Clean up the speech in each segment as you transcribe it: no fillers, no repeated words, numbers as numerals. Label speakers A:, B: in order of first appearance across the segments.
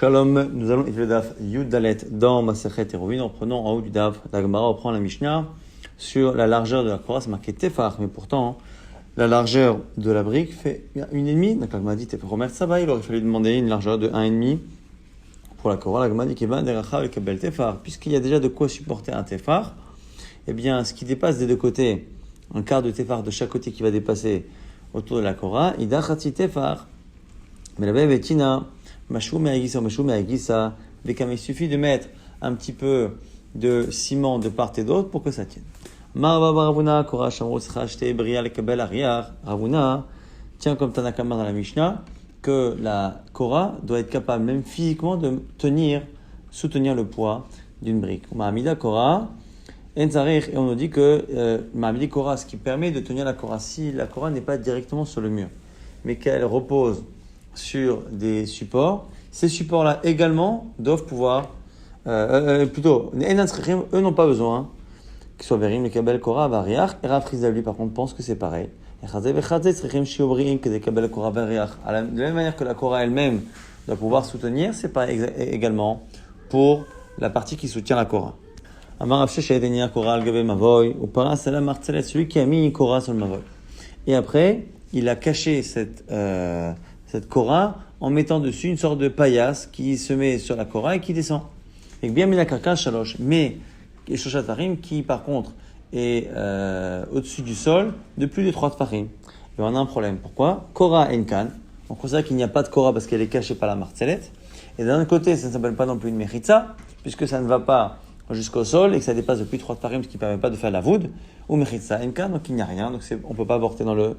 A: Shalom, nous allons étudier le daf Yud Dalet dans Masechet Eruvin en prenant en haut du daf. La Gemara reprend la Mishnah sur la largeur de la Korah, c'est marqué Tefar, mais pourtant la largeur de la brique fait 1,5. Donc la Gemara dit Tefar Omer Tsaba, il aurait fallu demander une largeur de 1,5 pour la Korah. La Gemara dit Keva Deracha avec Kabel Tefar, puisqu'il y a déjà de quoi supporter un Tefar. Eh bien, ce qui dépasse des deux côtés, un quart de Tefar de chaque côté qui va dépasser autour de la Korah, Ida Chati Tefar, mais la Bebe Tina. Il suffit de mettre un petit peu de ciment de part et d'autre pour que ça tienne. Ravuna tient comme Tanakama dans la Mishnah que la Korah doit être capable même physiquement de soutenir le poids d'une brique. Et on nous dit que Ma'amidi Korah, ce qui permet de tenir la Korah, si la Korah n'est pas directement sur le mur, mais qu'elle repose sur des supports, ces supports-là également doivent pouvoir, eux n'ont pas besoin qu'ils soient vérim, les kabel Korah, variach, et Rav Chizda lui par contre pense que c'est pareil. De la même manière que la Korah elle-même doit pouvoir soutenir, c'est pas également pour la partie qui soutient la Korah. Celui qui a mis une Korah sur le Mavoy. Et après, il a caché cette Korah en mettant dessus une sorte de paillasse qui se met sur la Korah et qui descend. Et bien mis la karka shalosh, mais shoshat tfarim qui par contre est au-dessus du sol de plus de 3 tfarim. Et on a un problème. Pourquoi? Korah enkan. On considère qu'il n'y a pas de Korah parce qu'elle est cachée par la marcellette. Et d'un autre côté, ça ne s'appelle pas non plus une mechitza, puisque ça ne va pas jusqu'au sol et que ça dépasse de plus de 3 tfarim, ce qui ne permet pas de faire la voûte. Ou mechitza enkan, donc il n'y a rien, donc on ne peut pas porter dans le...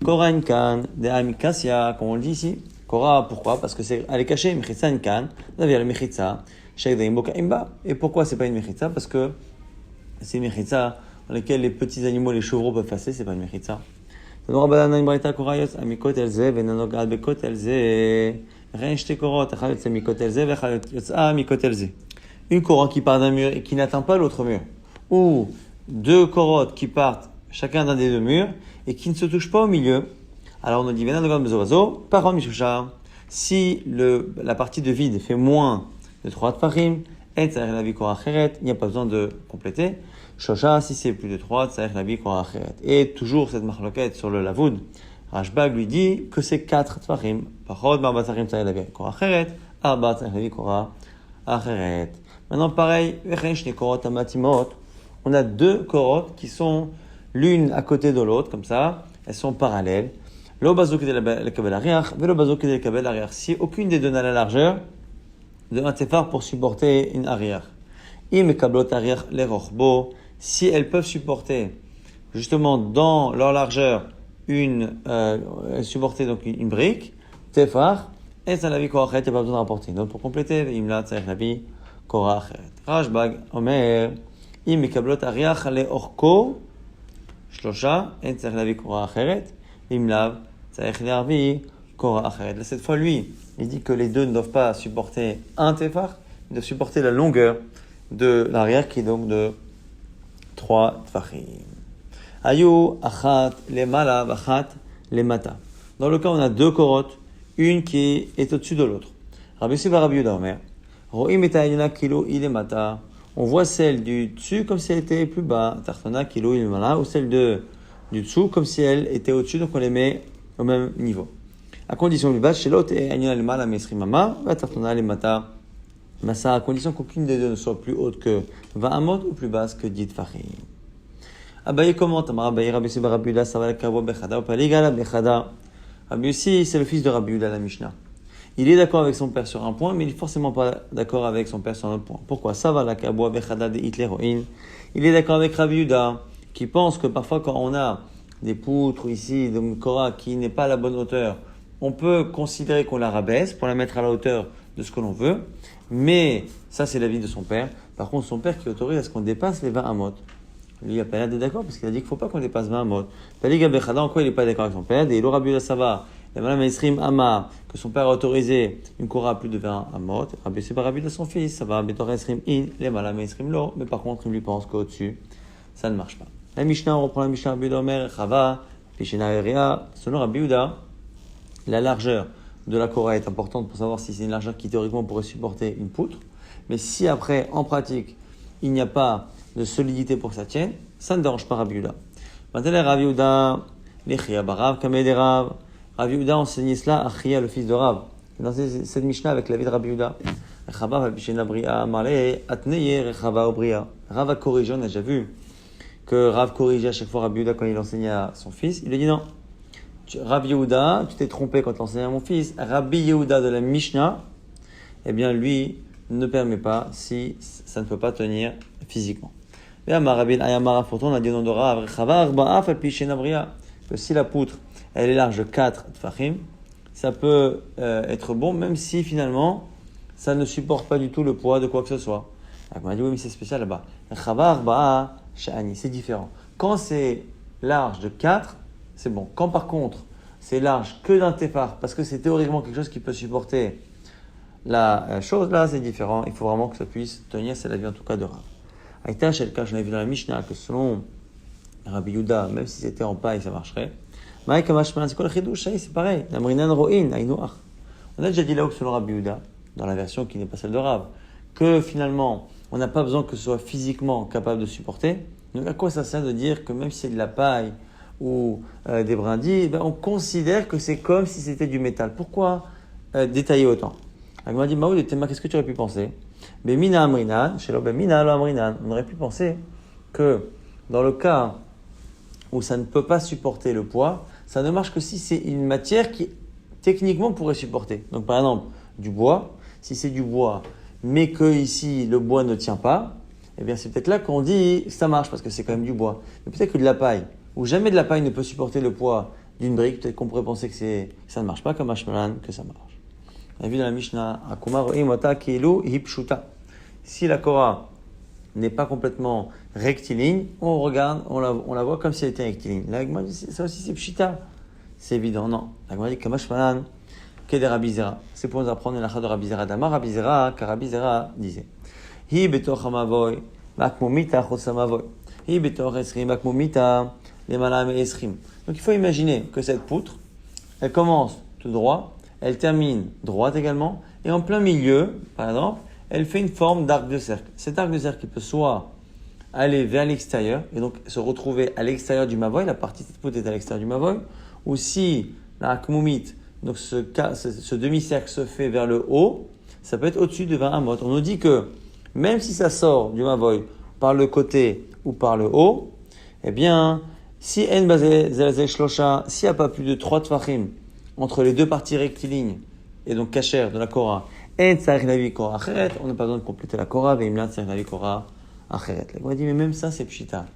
A: Korah enkan, de amikasia, comme on le dit ici. Korah, pourquoi? Parce que elle est cachée, mechitza enkan, on a vu la mechitza, shek de imboka imba. Et pourquoi c'est pas une mechitza? Parce que c'est une mechitza dans laquelle les petits animaux, les chevreaux peuvent passer, c'est pas une mechitza. Une Korah qui part d'un mur et qui n'atteint pas l'autre mur. Ou 2 korotes qui partent chacun d'un des 2 murs et qui ne se touchent pas au milieu. Alors on nous dit, si la partie de vide fait moins de 3 tfarim, il n'y a pas besoin de compléter. Shosha, si c'est plus de 3, et toujours cette marloquette sur le lavoud, Rashbag lui dit que c'est 4 tfarim. Maintenant pareil, on a 2 korotes qui sont l'une à côté de l'autre, comme ça, elles sont parallèles. Si aucune des deux n'a la largeur de un tefar pour supporter une arrière. Si elles peuvent supporter, justement, dans leur largeur, supporter donc une brique, tefar, et ça la vie korah acheret, il n'y a pas besoin de rapporter. Donc pour compléter, imla tzarech la vie korah acheret. Rashbag, omer, imekablot ariach le orko, shlosha, et tzarech la vie korah acheret, imlav, tzarech la vie korah acheret. Là, cette fois, lui, il dit que les deux ne doivent pas supporter un tefar, ils doivent supporter la longueur de l'arrière qui est donc de 3 tfarim. Ayu achat le mala vachat le mata. Dans le cas où on a 2 korotes, une qui est au-dessus de l'autre. Rabbi Yossi Rabbi Yehuda Omer, ro'im et ayuna kilo il mata. On voit celle du dessus comme si elle était plus bas, tartana kilo il mala, ou celle du dessous comme si elle était au-dessus, donc on les met au même niveau. À condition du bas, chez l'autre, et ayuna le mala mesri mama, va tartana le mata. Massa, à condition qu'aucune des deux ne soit plus haute que 20 amot ou plus basse que 10 tfarim. Abaye commente, Abaye Rabbi Yossi Rabbi Yehuda, ça va la kabo bechada, ou paligala bechada. Rabbi Yossi, c'est le fils de Rabbi Yehuda la Mishnah. Il est d'accord avec son père sur un point, mais il n'est forcément pas d'accord avec son père sur un autre point. Pourquoi? Ça va la kabo bechada de Hitleroin. Il est d'accord avec Rabbi Yehuda, qui pense que parfois quand on a des poutres ici, de Korah qui n'est pas à la bonne hauteur, on peut considérer qu'on la rabaisse pour la mettre à la hauteur de ce que l'on veut. Mais ça, c'est l'avis de son père. Par contre, son père qui autorise à ce qu'on dépasse les 20 amot. Lui, il n'a pas l'air d'être d'accord parce qu'il a dit qu'il ne faut pas qu'on dépasse 20 amot. Paliga bechada, en quoi il n'est pas d'accord avec son père? Et Rabbi Yehuda Sava, la Malam Esrim Ama, que son père a autorisé une Korah à plus de 20 amot. Rabbi Yossi Rabbi Yehuda, son fils, ça va, Betor Esrim In, les Malam Esrim Lo. Mais par contre, il lui pense qu'au-dessus, ça ne marche pas. La Mishnah, on reprend la Mishnah Rabbi Yehuda Omer, Chava, Pishena Eria, selon Rabbi Yehuda, la largeur de la Korah est importante pour savoir si c'est une largeur qui théoriquement pourrait supporter une poutre. Mais si après, en pratique, il n'y a pas de solidité pour que ça tienne, ça ne dérange pas Rabbi Yehuda. Maintenant, Rabbi Yehuda, l'Echia Barav, Kameh Rav. Rabbi Yehuda enseignait cela à Chia, le fils de Rav. Dans cette Mishnah avec la vie de Rabbi Yehuda. Rav a corrigé, on a déjà vu que Rav corrigeait à chaque fois Rabbi Yehuda quand il enseignait à son fils. Il lui dit non, Rabbi Yehuda, tu t'es trompé quand tu enseignais à mon fils. Rabbi Yehuda de la Mishnah, eh bien lui ne permet pas si ça ne peut pas tenir physiquement. Et pourtant on a dit au nom de Rav que si la poutre elle est large de 4 tfachim, ça peut être bon même si finalement ça ne supporte pas du tout le poids de quoi que ce soit. Donc on a dit oui mais c'est spécial là-bas. C'est différent. Quand c'est large de 4, c'est bon. Quand par contre c'est large que d'un tefar, parce que c'est théoriquement quelque chose qui peut supporter la chose là, c'est différent. Il faut vraiment que ça puisse tenir, c'est la vie en tout cas de Rav. Aïta, c'est le cas, je l'ai vu dans la Mishnah, que selon Rabbi Yehuda, même si c'était en paille, ça marcherait. C'est quoi le chidouche? C'est pareil. On a déjà dit là-haut que selon Rabbi Yehuda, dans la version qui n'est pas celle de Rav, que finalement, on n'a pas besoin que ce soit physiquement capable de supporter. Donc à quoi ça sert de dire que même si c'est de la paille ou des brindilles, on considère que c'est comme si c'était du métal. Pourquoi détailler autant? On m'a dit, Maoud et Tema, qu'est-ce que tu aurais pu penser? Bemina amrinan, shelo bemina lo amrinan. On aurait pu penser que dans le cas où ça ne peut pas supporter le poids, ça ne marche que si c'est une matière qui techniquement pourrait supporter. Donc par exemple, du bois, si c'est du bois, mais que ici le bois ne tient pas, eh bien c'est peut-être là qu'on dit ça marche parce que c'est quand même du bois. Mais peut-être que de la paille, où jamais de la paille ne peut supporter le poids d'une brique, peut-être qu'on pourrait penser que ça ne marche pas comme Hashmalan, que ça marche. On a vu dans la Mishnah, si la Korah n'est pas complètement rectiligne, on regarde, on la voit comme si elle était rectiligne. La Gemara dit, ça aussi c'est pshita. C'est évident, non. La Gemara dit, kamashmalan, keder Rabbi Zera. C'est pour nous apprendre la de Rabbi Zera. Dama Rabbi Zera, car Rabbi Zera disait, hi betoch hamavoy, makmomita chosamavoy. Hi betoch esrim, makmomita, lemala me esrim. Donc il faut imaginer que cette poutre, elle commence tout droit, elle termine droite également, et en plein milieu, par exemple, elle fait une forme d'arc de cercle. Cet arc de cercle peut soit aller vers l'extérieur, et donc se retrouver à l'extérieur du mavoy, la partie de cette poutre est à l'extérieur du mavoy, ou si la akmoumite, donc ce demi-cercle se fait vers le haut, ça peut être au-dessus de 20 amot. On nous dit que même si ça sort du mavoy par le côté ou par le haut, eh bien, si en basé zelzel shlosha, s'il n'y a pas plus de 3 tfachim entre les deux parties rectilignes et donc cachères de la Korah, en tzarich lavi Korah acheret, on n'a pas besoin de compléter la Korah, veimla tzarich lavi Korah acheret. La Gemara dit mais même ça c'est pshita.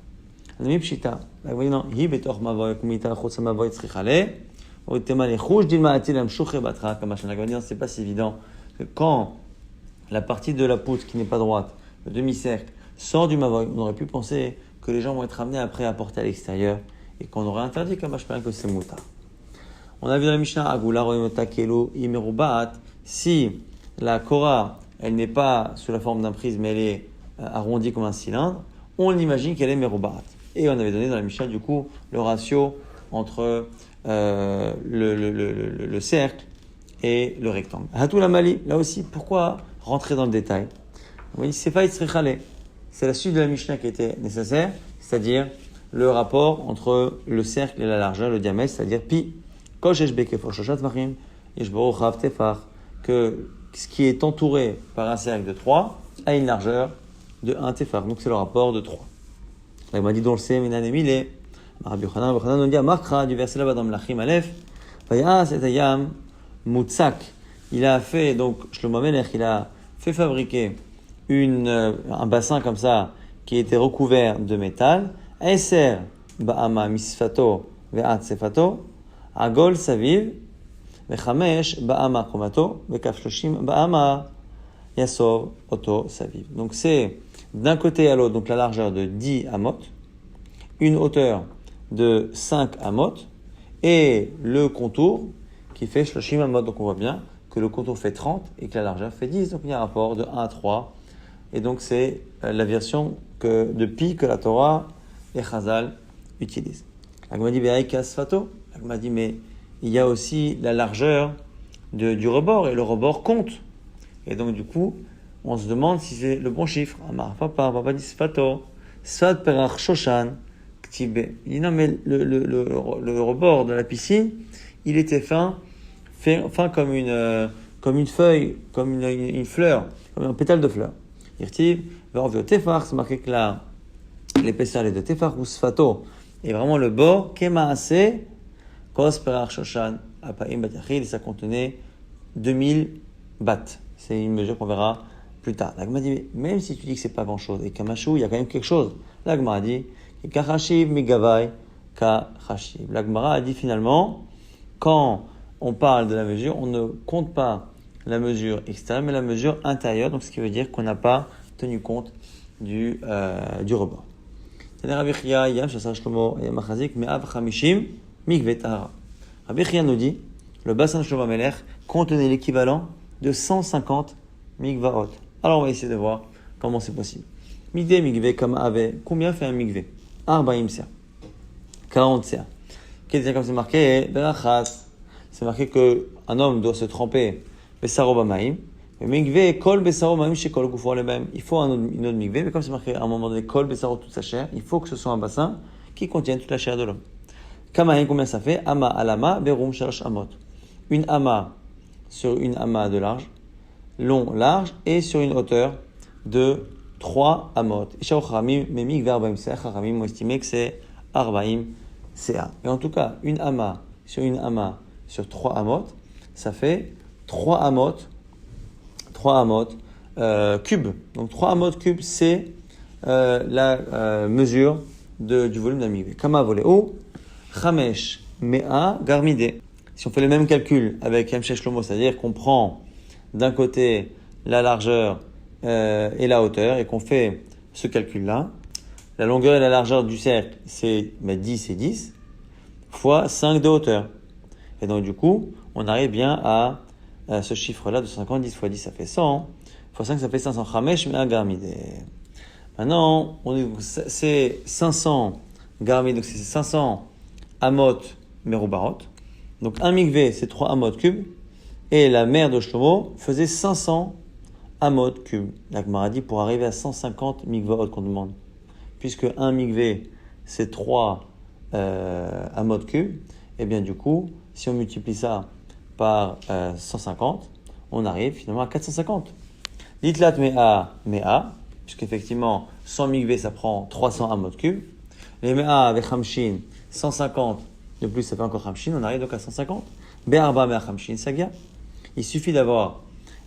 A: On a mis pshita. La Gemara dit non, hi betoch mavoy kumita chutz mavoy tzrich ale, ou tema lechush dilma atil amshuche batra kamashana. La Gemara dit non, c'est pas si évident que quand la partie de la poutre qui n'est pas droite, le demi-cercle, sort du mavoy, on aurait pu penser que les gens vont être amenés après à porter à l'extérieur et qu'on aurait interdit kamashana que c'est mouta. On a vu dans la Mishnah, Agula roimota kelo imerubat, si la Korah, elle n'est pas sous la forme d'un prisme, mais elle est arrondie comme un cylindre, on imagine qu'elle est merubat. Et on avait donné dans la Mishnah, du coup, le ratio entre le cercle et le rectangle. Hatou la mali, là aussi, pourquoi rentrer dans le détail? On dit, c'est pas itzrichale. C'est la suite de la Mishnah qui était nécessaire, c'est-à-dire le rapport entre le cercle et la largeur, le diamètre, c'est-à-dire pi. Que ce qui est entouré par un cercle de 3 a une largeur de 1 tefar. Donc c'est le rapport de 3. Il m'a dit dans le C, Rabbi Yochanan nous dit Makra du verset là-bas dans Melachim Aleph, Vayas et Ayam Mutsak. Il a fait, donc Shlomo Melech, il a fait fabriquer un bassin comme ça qui était recouvert de métal. Eser Ba'ama Misfato Ve'at Sefato. Agol Saviv, Vechamesh Ba'ama Chomato, Vekaf Shloshim Ba'ama Yasov Oto Saviv. Donc c'est d'un côté à l'autre, donc la largeur de 10 amot, une hauteur de 5 amot, et le contour qui fait Shloshim amot. Donc on voit bien que le contour fait 30 et que la largeur fait 10. Donc il y a un rapport de 1 à 3. Et donc c'est la version de pi que la Torah et Chazal utilisent. La Gemara dit Be'aïka Sfato. Elle m'a dit, mais il y a aussi la largeur du rebord, et le rebord compte. Et donc, du coup, on se demande si c'est le bon chiffre. Amar papa dit sfato, sfat perach shoshan, ktibé. Il dit non, mais le rebord de la piscine, il était fin comme une feuille, comme une fleur, comme un pétale de fleur. Irtib, vervio tefar, c'est marqué que là, l'épaisseur est de tefar ou sfato, et vraiment le bord, kemaase, kos perach shoshan, apaim bat yachid, et ça contenait 2000 bahts. C'est une mesure qu'on verra plus tard. L'Agma dit, même si tu dis que c'est pas grand chose, et kamashou, il y a quand même quelque chose. L'Agma a dit, kachashiv migavai kachashiv. L'Agma a dit finalement, quand on parle de la mesure, on ne compte pas la mesure extérieure, mais la mesure intérieure, donc ce qui veut dire qu'on n'a pas tenu compte du rebord. Rabbi Chia nous dit, le bassin de Shlomo Amelech contenait l'équivalent de 150 mikvaot. Alors on va essayer de voir comment c'est possible. Midé mikvé comme avait, combien fait un mikvé? 40 sa. 40 sa. Qu'est-ce que comme c'est marqué? Berachas. C'est marqué que un homme doit se tremper besaro bamaim. Mais mikvé kol besaro bamaim chez kol gufo le-même. Il faut une autre mikvé, mais comme c'est marqué à un moment donné kol besaro toute sa chair, il faut que ce soit un bassin qui contienne toute la chair de l'homme. Kamahin, combien ça fait? Ama alama berum shalosh amot. Une ama sur une ama de large, long, large, et sur une hauteur de 3 amot. Ishaou Charamim, Memik Verbaim Sea, Charamim ont estimé que c'est Arbaim Sea. Et en tout cas, une ama sur 3 amot, ça fait 3 amot cubes. Donc 3 amot cubes, c'est la mesure du volume d'un mikvé. Kama voleo, Chamesh Mea Garmide. Si on fait le même calcul avec Hemshech Shlomo, c'est-à-dire qu'on prend d'un côté la largeur et la hauteur, et qu'on fait ce calcul-là, la longueur et la largeur du cercle, c'est 10 et 10, fois 5 de hauteur. Et donc du coup, on arrive bien à ce chiffre-là de 150, 10 fois 10, ça fait 100, fois 5, ça fait 500. Chamesh Mea Garmide. Maintenant, c'est 500 Garmide, donc c'est 500 Amot Merubarot. Donc un mikvé, c'est 3 amot cubes, et la mère de Shlomo faisait 500 amot cubes. La Gemara dit pour arriver à 150 mikvaot qu'on demande. Puisque un mikvé, c'est 3 amot cubes, et bien du coup, si on multiplie ça par 150, on arrive finalement à 450. Litlat mea, puisqu'effectivement, 100 mikvé, ça prend 300 amot cubes. Les mea avec Hamshin, 150, de plus, ça fait encore Hamshin, on arrive donc à 150. Be'arba mea Hamshin sagia. Il suffit d'avoir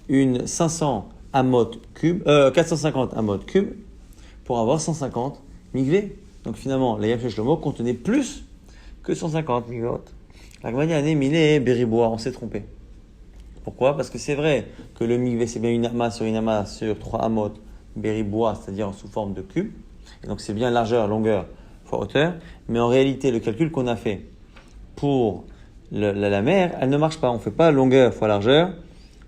A: une 500 amot cube, 450 amot cube pour avoir 150 mikvé. Donc finalement, la Yam Shlomo contenait plus que 150 mikvot. La Gemara dit Milé Beribois, on s'est trompé. Pourquoi? Parce que c'est vrai que le mikvé, c'est bien une ama sur 3 amot Beribois, c'est-à-dire sous forme de cube. Et donc c'est bien largeur, longueur fois hauteur. Mais en réalité, le calcul qu'on a fait pour la mer, elle ne marche pas. On ne fait pas longueur fois largeur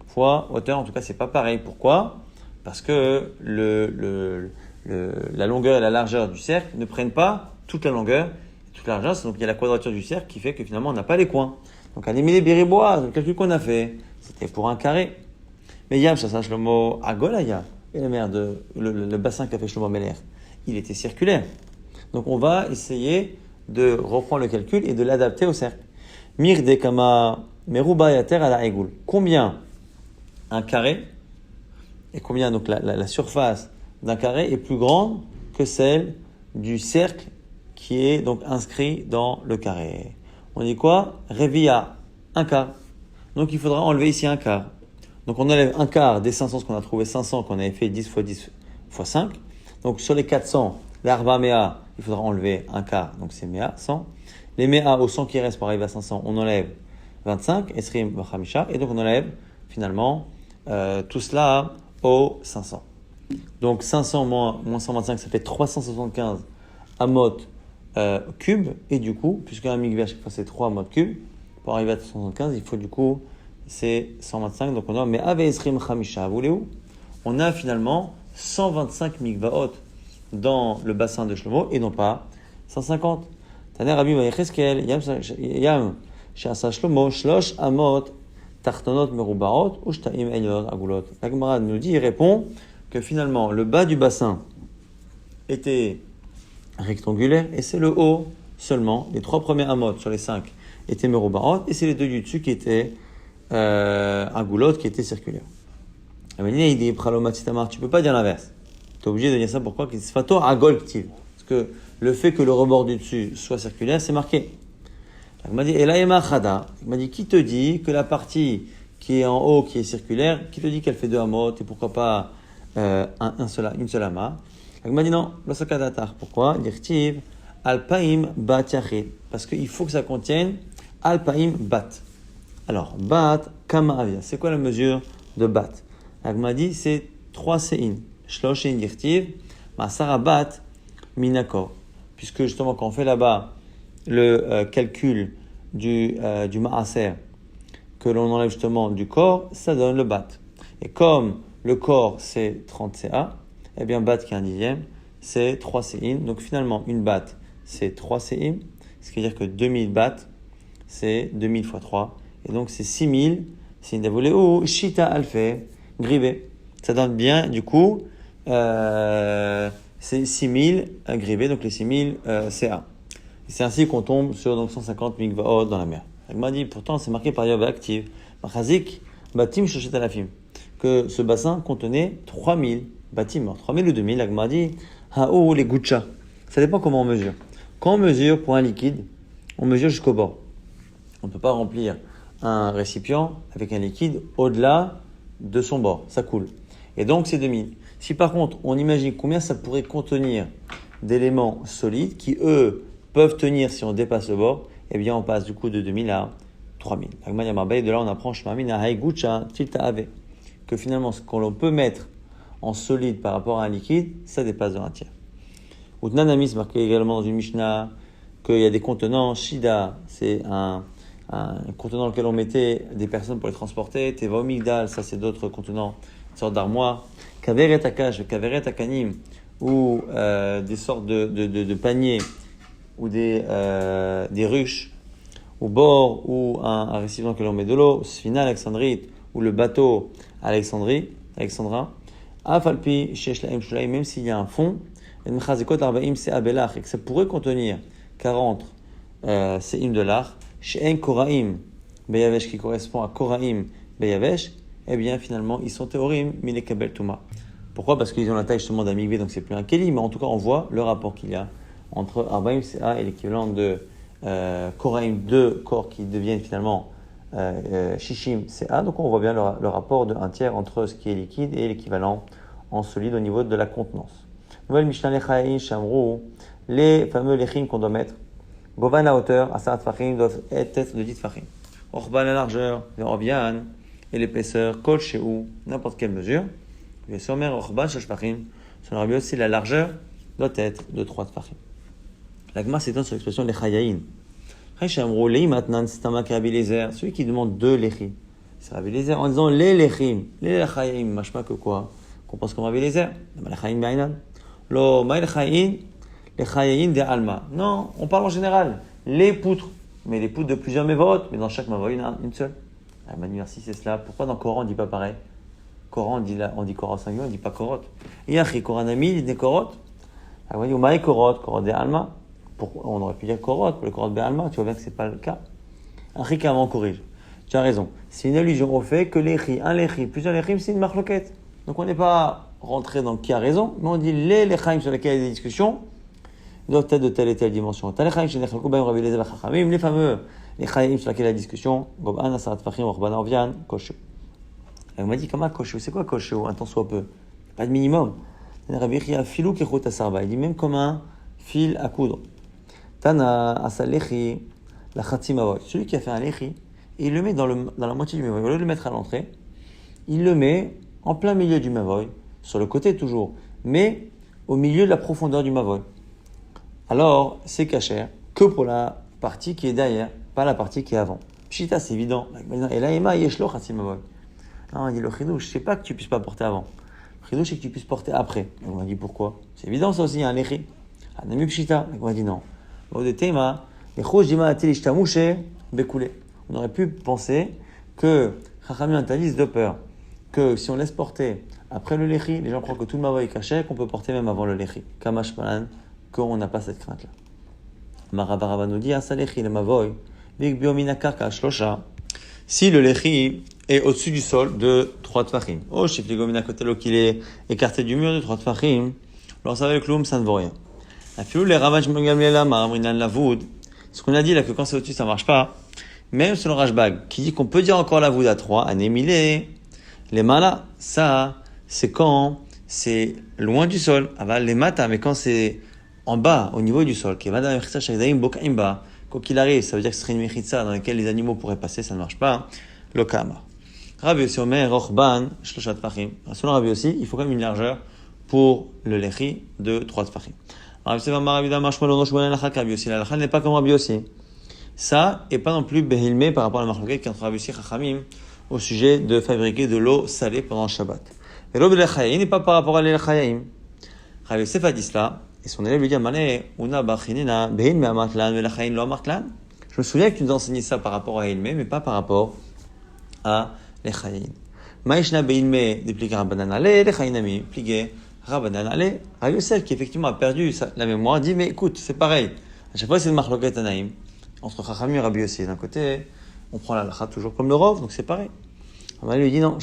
A: fois hauteur. En tout cas, c'est pas pareil. Pourquoi? Parce que la longueur et la largeur du cercle ne prennent pas toute la longueur et toute la largeur. Donc, il y a la quadrature du cercle qui fait que finalement, on n'a pas les coins. Donc, à Émile Béribois, le calcul qu'on a fait, c'était pour un carré. Mais Yam Shasa Shlomo Agolaya, et la mer le bassin qu'a fait Shlomo Meler, il était circulaire. Donc, on va essayer de reprendre le calcul et de l'adapter au cercle. Mir de kama meruba yater ala egoul. Combien un carré et combien donc la surface d'un carré est plus grande que celle du cercle qui est donc inscrit dans le carré. On dit quoi? Revia, un quart. Donc il faudra enlever ici un quart. Donc on enlève un quart des 500, ce qu'on a trouvé 500 qu'on avait fait 10 fois 10 fois 5. Donc sur les 400, l'arba mea, il faudra enlever un quart, donc c'est mea, 100. Les mea au 100 qui reste pour arriver à 500, on enlève 25, esrim bachamisha, et donc on enlève finalement tout cela au 500. Donc 500 moins 125, ça fait 375 amot cubes, et du coup, puisque un mikvé à chaque fois c'est 3 amot cubes, pour arriver à 375, il faut du coup, c'est 125, donc on a, mais ave esrim chamisha, voulez-vous? On a finalement 125 mikvaot dans le bassin de Shlomo, et non pas 150. Taner Rabbi Yecheskel, Yam Shasa Shlomo, Shlosh Amot, Tartonot merubaot ou shtaim enyot agulot. La Gemara nous dit, il répond que finalement le bas du bassin était rectangulaire et c'est le haut seulement. Les 3 premiers amot sur les 5 étaient merubaot et c'est les 2 du dessus qui étaient agulot, qui étaient circulaires. Il dit, tu peux pas dire l'inverse. Tu es obligé de dire ça. Pourquoi? Parce que le fait que le rebord du dessus soit circulaire, c'est marqué. Il m'a dit, il m'a dit, qui te dit que la partie qui est en haut, qui est circulaire, qui te dit qu'elle fait 2 amot et pourquoi pas une seule ama? Il m'a dit non, l'osakadatar. Pourquoi? Dirtiv, alpaim bat yachid. Parce qu'il faut que ça contienne alpaim bat. Alors, bat, kama avia. C'est quoi la mesure de bat? Il m'a dit, c'est 3 sein. Shloshin dirtiv, masara bat minakor. Puisque justement, quand on fait là-bas le calcul du maaser que l'on enlève justement du corps, ça donne le bat. Et comme le corps c'est 30 CA, eh bien bat qui est un dixième, c'est 3 CIN. Donc finalement, une bat c'est 3 CIN, ce qui veut dire que 2000 bat c'est 2000 fois 3. Et donc c'est 6000, c'est une dévolée ou shita alfé, grivé. Ça donne bien du coup, c'est 6000 grivé, donc les 6000 CA. C'est ainsi qu'on tombe sur donc 150 mikvaot dans la mer. Il m'a dit, pourtant, c'est marqué par Yob active. Machazik, batim shoshet alafim. Que ce bassin contenait 3000 bâtiments. 3000 ou 2000. Il m'a dit, haou les gutcha. Ça dépend comment on mesure. Quand on mesure pour un liquide, on mesure jusqu'au bord. On ne peut pas remplir un récipient avec un liquide au-delà de son bord. Ça coule. Et donc, c'est 2000. Si par contre, on imagine combien ça pourrait contenir d'éléments solides qui, eux, peuvent tenir si on dépasse le bord, eh bien on passe du coup de 2000 à 3000. De là on apprend que finalement ce qu'on peut mettre en solide par rapport à un liquide, ça dépasse de 1/3. Outnanami, c'est marqué également dans une Mishnah qu'il y a des contenants. Shida, c'est un contenant dans lequel on mettait des personnes pour les transporter. Teva Migdal, ça c'est d'autres contenants, une sorte d'armoire. Kaveret Akash, Kaveret Akanim, ou des sortes de paniers ou des ruches, ou bord, ou un récipient que l'on met de l'eau, Sfina Alexandrite, ou le bateau Alexandrin, Afalpi, Shesh Laim Shulaim, même s'il y a un fond, et que ça pourrait contenir 40 séim de l'art, She'en Koraim Beyavesh, qui correspond à Koraim Beyavesh, eh bien finalement ils sont théorim, Minekabel Touma. Pourquoi? Parce qu'ils ont la taille justement d'un migvé, donc c'est plus un keli, mais en tout cas on voit le rapport qu'il y a entre Arbaim CA et l'équivalent de Koraim, 2 corps qui deviennent finalement Shishim CA. Donc on voit bien le rapport de 1/3 entre ce qui est liquide et l'équivalent en solide au niveau de la contenance. Nouvelle Mishnah Lechaïn Shamrou, les fameux lechim qu'on doit mettre. Govan la hauteur, Asarat Fachim doivent être de 10 Fachim. Orban la largeur, le Orbian, et l'épaisseur, Kol Shehu, n'importe quelle mesure. Et Somer Orban Shash Fachim, ça leur aussi la largeur doit être de 3 Fachim. La Gemara s'étend sur l'expression lechayayin. Celui qui demande 2 lechim. C'est Rabbi Eliezer en disant les lechim, les lechayayin, machma que quoi? Qu'on pense comme Rabbi Eliezer. Lechayayin ba'ainan. Lo ma lechayayin, lechayayin de alma. Non, on parle en général. Les poutres, mais les poutres de plusieurs mévot, mais dans chaque mévot, il y en a une seule. Ah, Manu, merci, c'est cela. Pourquoi dans le Coran on ne dit pas pareil? Coran, on dit Coran singulier, on ne dit pas Korot. Yachi, Koranami, il dit Korot. Ah, voyez, Maï Korot, Korot de alma. On aurait pu dire Korot pour le Korot Be'alma, tu vois bien que ce n'est pas le cas. Un chikam en corrige. Tu as raison. C'est une allusion au fait que un lechi, plusieurs lechim, c'est une marloquette. Donc on n'est pas rentré dans qui a raison, mais on dit les lechaim sur lesquels il y a des discussions doivent être de telle et telle dimension. Les fameux lechaim sur lesquels il y a des discussions, Goban, Asarat Fachim, Orban Orvian, Koshu. On m'a dit comment Koshu? C'est quoi Koshu? Un temps soit peu. Pas de minimum. Il dit même comme un fil à coudre. Tana asalechi la khatimavot. Celui qui a fait un lechi, et il le met dans la moitié du mavoy. Au lieu de le mettre à l'entrée, il le met en plein milieu du mavoy, sur le côté toujours, mais au milieu de la profondeur du mavoy. Alors, c'est kasher que pour la partie qui est derrière, pas la partie qui est avant. Pshita, c'est évident. Et là, Ema yeshlo khatimavot. Non, il dit le chidouche, je sais pas que tu puisses pas porter avant. Le chidouche, c'est que tu puisses porter après. On m'a dit pourquoi? C'est évident, ça aussi, il y a un lechi. Anami pshita. On m'a dit non. On aurait pu penser que Chachamim interdisent de peur que si on laisse porter après le lechi, les gens croient que tout le mavoy est caché, qu'on peut porter même avant le lechi. Kamash palan, qu'on n'a pas cette crainte-là. Marabaraba nous dit, asa lechi le mavoy, vik biomina karka shlosha. Si le lechi est au-dessus du sol de 3 tfachim, oh, shif le gomina kotelo qu'il est écarté du mur de 3 tfachim, alors ça va le kloum, ça ne vaut rien. Afilou les ravages gamlela maramrinan lavoud. Ce qu'on a dit là, que quand c'est au-dessus, ça marche pas. Même selon Rashbag, qui dit qu'on peut dire encore lavoud à 3, anémilé, les malas, ça, c'est quand c'est loin du sol. Aval les matas, mais quand c'est en bas, au niveau du sol, quoi qu'il arrive, ça veut dire que ce serait une mechitza dans laquelle les animaux pourraient passer, ça ne marche pas. Lokama. Rabbi aussi, Omer, Rochban, Shloshat Fachim. Selon Rabbi aussi, il faut quand même une largeur pour le lechi de 3 tfachim. Rabbi aussi, la lacha n'est pas comme Rabbi aussi. Ça, et pas non plus behilmé par rapport à la marloquette qu'entre Rabbi aussi et Chachamim au sujet de fabriquer de l'eau salée pendant le Shabbat. Et l'eau de l'echayaim n'est pas par rapport à l'echayaim. Rabbi Yosef a dit cela, et son élève lui dit, Una bachinina, behin me amatlan, velachayin lo amatlan. Je me souviens que tu nous as enseigné ça par rapport à Hilme, mais pas par rapport à l'echayaim. Maïshna behin me dépliqué Rabbanan ale, l'echayinami, pliqué Rabbanan ale. Rabbi Yosef, qui effectivement a perdu la mémoire, dit, mais écoute, c'est pareil. À chaque fois, c'est une marloquette anaïm. Entre Chachamim et Rabbi Yosef, d'un côté, on prend la lacha toujours comme le rov, donc c'est pareil. Rabbi lui dit non,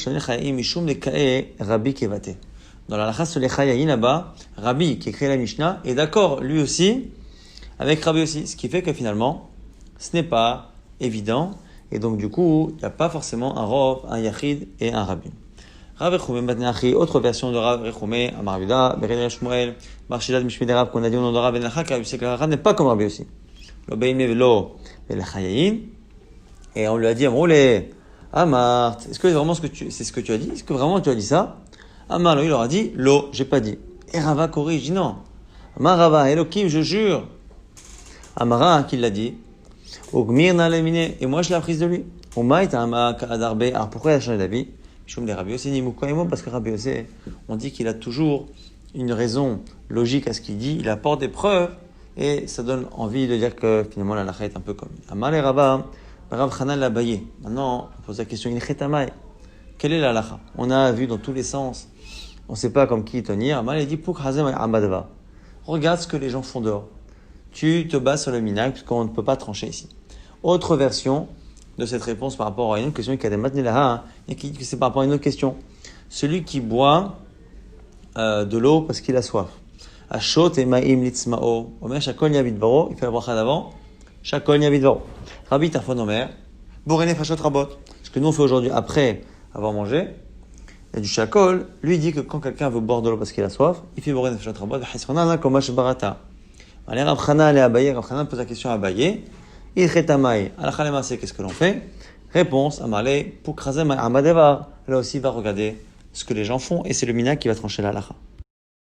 A: Rabbi Kevate. Dans la lacha sur les chayaïm là-bas, Rabbi qui écrit la Mishnah est d'accord lui aussi avec Rabbi aussi, ce qui fait que finalement, ce n'est pas évident, et donc du coup, il n'y a pas forcément un rov, un yachid et un rabbi. Rav Rechumé Batneachi, autre version de Rav Rechumé, Amar Yuda, Bered Shmuel, Marshilad Mishmid Rav, qu'on a dit au nom de Rav Ben Lacha, car Rabbi n'est pas comme Rabbi aussi. Lo Beime Velo Velachayaïm. Et on lui a dit, Amroulé, Amart, est-ce que vraiment c'est ce que tu as dit? Est-ce que vraiment tu as dit ça? Amar, il leur a dit, Lo, j'ai pas dit. Et Rava corrige, dit non. Amar Rava, Elokim, je jure. Amara, qui l'a dit. Ogmir n'a laminé, et moi je l'ai apprise de lui. Omaït Ama Kadarbe, alors pourquoi il a changé d'avis? Shum les Rabbi Yossi, parce que Rabbi Yossi, on dit qu'il a toujours une raison logique à ce qu'il dit, il apporte des preuves, et ça donne envie de dire que finalement la lacha est un peu comme. Amar les Rabba, Rav Chanan l'a baillé. Maintenant, on pose la question, il est tamay. Quelle est la lacha? On a vu dans tous les sens. On ne sait pas comme qui tenir. Amal, il dit, Pouk Hazem Amadava. Regarde ce que les gens font dehors. Tu te bases sur le minag, puisqu'on ne peut pas trancher ici. Autre version de cette réponse par rapport à une autre question, qui a des matnilaha, et qui dit que c'est par rapport à une autre question. Celui qui boit de l'eau parce qu'il a soif. Ashot et ma'im litzma'o. Omer, shakol yavid varo. Il fait la bracha d'avant. Shakol yavid varo. Rabbi Tarfon Omer, Borene Fashot Rabot. Ce que nous on fait aujourd'hui après avoir mangé, il y a du shakol. Lui il dit que quand quelqu'un veut boire de l'eau parce qu'il a soif, il fait Borene Fashot Rabot. V'chisronana komash barata. Allez, Rav Chana allait à Abaye. Rav Chana pose la question à Abaye. Il chetamay. Alakha lemasé, qu'est-ce que l'on fait? Réponse, Amalé, pour kraser amadevar. Là aussi, il va regarder ce que les gens font et c'est le mina qui va trancher la halakha.